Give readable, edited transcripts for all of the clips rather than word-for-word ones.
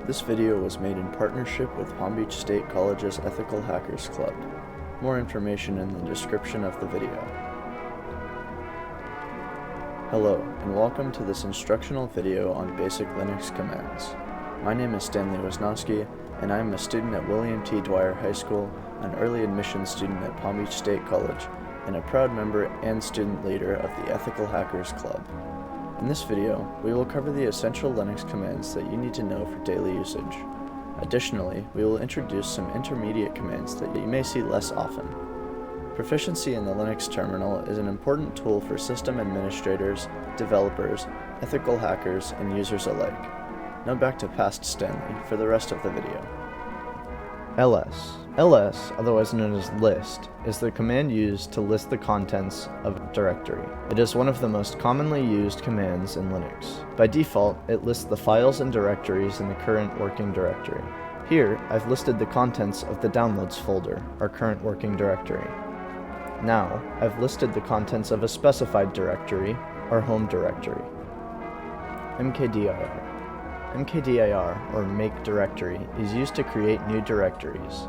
This video was made in partnership with Palm Beach State College's Ethical Hackers Club. More information in the description of the video. Hello, and welcome to this instructional video on basic Linux commands. My name is Stanley Wisnowski, and I am a student at William T. Dwyer High School, an early admissions student at Palm Beach State College, and a proud member and student leader of the Ethical Hackers Club. In this video, we will cover the essential Linux commands that you need to know for daily usage. Additionally, we will introduce some intermediate commands that you may see less often. Proficiency in the Linux terminal is an important tool for system administrators, developers, ethical hackers, and users alike. Now back to past Stanley for the rest of the video. ls, otherwise known as list, is the command used to list the contents of a directory. It is one of the most commonly used commands in Linux. By default, it lists the files and directories in the current working directory. Here, I've listed the contents of the downloads folder, our current working directory. Now, I've listed the contents of a specified directory, our home directory. mkdir, or make directory, is used to create new directories.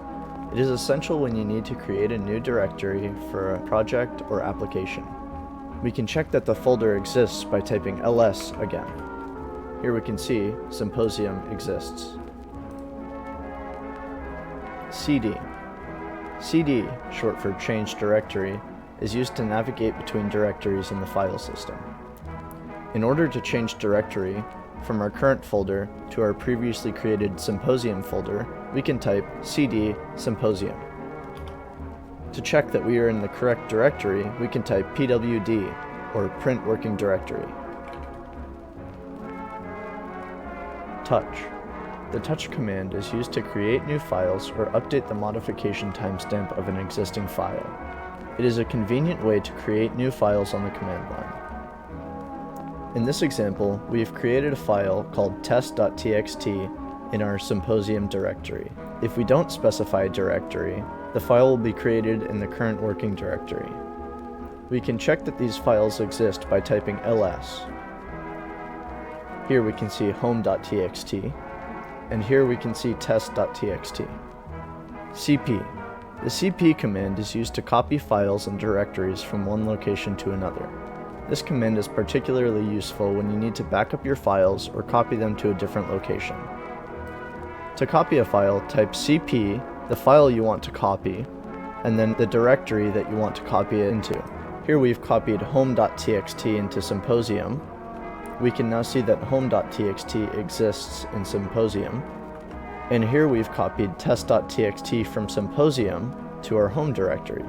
It is essential when you need to create a new directory for a project or application. We can check that the folder exists by typing ls again. Here we can see Symposium exists. cd, short for change directory, is used to navigate between directories in the file system. In order to change directory from our current folder to our previously created Symposium folder, we can type cd Symposium. To check that we are in the correct directory, we can type pwd, or print working directory. Touch. The touch command is used to create new files or update the modification timestamp of an existing file. It is a convenient way to create new files on the command line. In this example, we have created a file called test.txt in our Symposium directory. If we don't specify a directory, the file will be created in the current working directory. We can check that these files exist by typing ls. Here we can see home.txt, and here we can see test.txt. cp. The cp command is used to copy files and directories from one location to another. This command is particularly useful when you need to back up your files or copy them to a different location. To copy a file, type cp, the file you want to copy, and then the directory that you want to copy it into. Here we've copied home.txt into Symposium. We can now see that home.txt exists in Symposium. And here we've copied test.txt from Symposium to our home directory.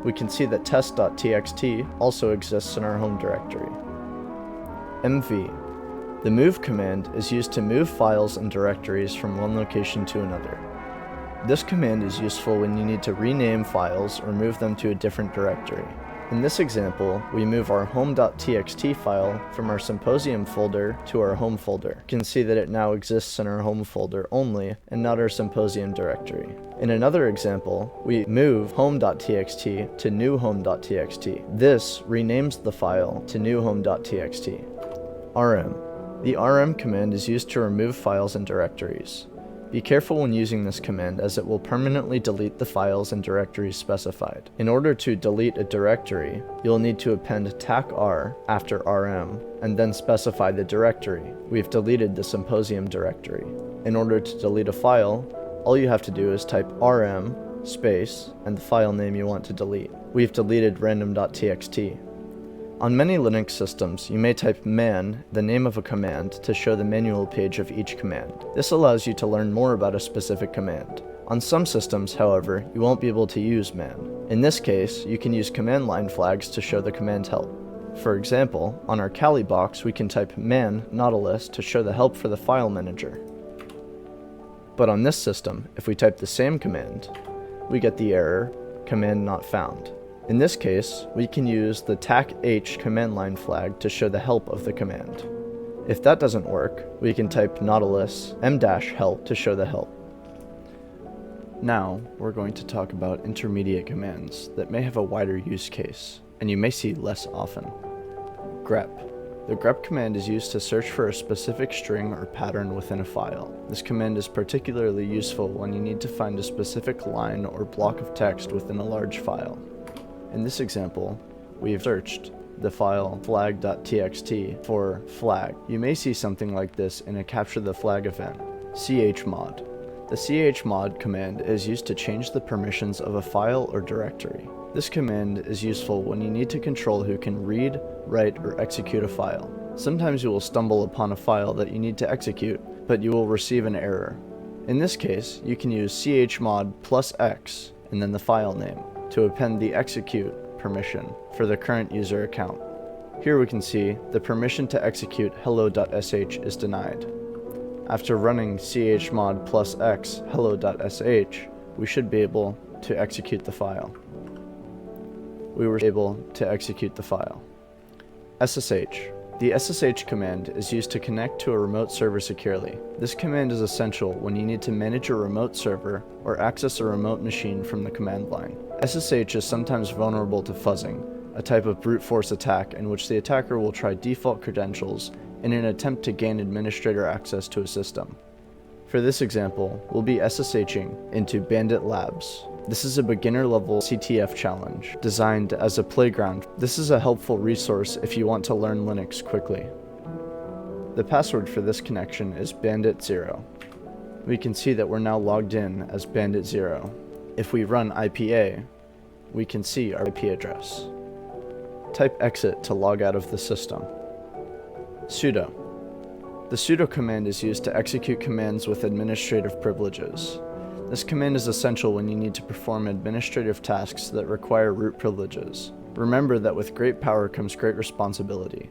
We can see that test.txt also exists in our home directory. mv. The move command is used to move files and directories from one location to another. This command is useful when you need to rename files or move them to a different directory. In this example, we move our home.txt file from our Symposium folder to our home folder. You can see that it now exists in our home folder only, and not our Symposium directory. In another example, we move home.txt to new home.txt. This renames the file to new home.txt. rm. The rm command is used to remove files and directories. Be careful when using this command, as it will permanently delete the files and directories specified. In order to delete a directory, you'll need to append tacr after rm, and then specify the directory. We've deleted the Symposium directory. In order to delete a file, all you have to do is type rm space and the file name you want to delete. We've deleted random.txt. On many Linux systems, you may type man, the name of a command, to show the manual page of each command. This allows you to learn more about a specific command. On some systems, however, you won't be able to use man. In this case, you can use command line flags to show the command help. For example, on our Kali box, we can type man Nautilus to show the help for the file manager. But on this system, if we type the same command, we get the error, command not found. In this case, we can use the tac-h command line flag to show the help of the command. If that doesn't work, we can type Nautilus m-help to show the help. Now, we're going to talk about intermediate commands that may have a wider use case, and you may see less often. grep. The grep command is used to search for a specific string or pattern within a file. This command is particularly useful when you need to find a specific line or block of text within a large file. In this example, we've searched the file flag.txt for flag. You may see something like this in a capture the flag event, chmod. The chmod command is used to change the permissions of a file or directory. This command is useful when you need to control who can read, write, or execute a file. Sometimes you will stumble upon a file that you need to execute, but you will receive an error. In this case, you can use chmod +x and then the file name to append the execute permission for the current user account. Here we can see the permission to execute hello.sh is denied. After running chmod +x hello.sh, we should be able to execute the file. We were able to execute the file. SSH. The SSH command is used to connect to a remote server securely. This command is essential when you need to manage a remote server or access a remote machine from the command line. SSH is sometimes vulnerable to fuzzing, a type of brute force attack in which the attacker will try default credentials in an attempt to gain administrator access to a system. For this example, we'll be SSHing into Bandit Labs. This is a beginner-level CTF challenge designed as a playground. This is a helpful resource if you want to learn Linux quickly. The password for this connection is Bandit0. We can see that we're now logged in as Bandit0. If we run IPA, we can see our IP address. Type exit to log out of the system. Sudo. The sudo command is used to execute commands with administrative privileges. This command is essential when you need to perform administrative tasks that require root privileges. Remember that with great power comes great responsibility.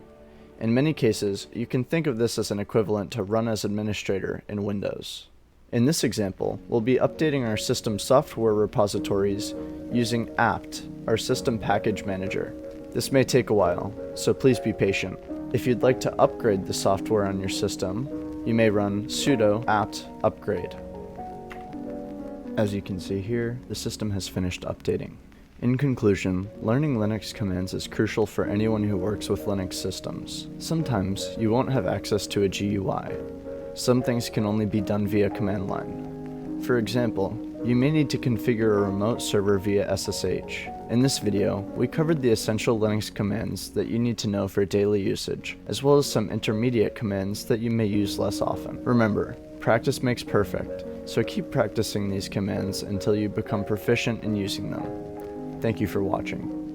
In many cases, you can think of this as an equivalent to run as administrator in Windows. In this example, we'll be updating our system software repositories using apt, our system package manager. This may take a while, so please be patient. If you'd like to upgrade the software on your system, you may run sudo apt upgrade. As you can see here, the system has finished updating. In conclusion, learning Linux commands is crucial for anyone who works with Linux systems. Sometimes you won't have access to a GUI. Some things can only be done via command line. For example, you may need to configure a remote server via SSH. In this video, we covered the essential Linux commands that you need to know for daily usage, as well as some intermediate commands that you may use less often. Remember, practice makes perfect, so keep practicing these commands until you become proficient in using them. Thank you for watching.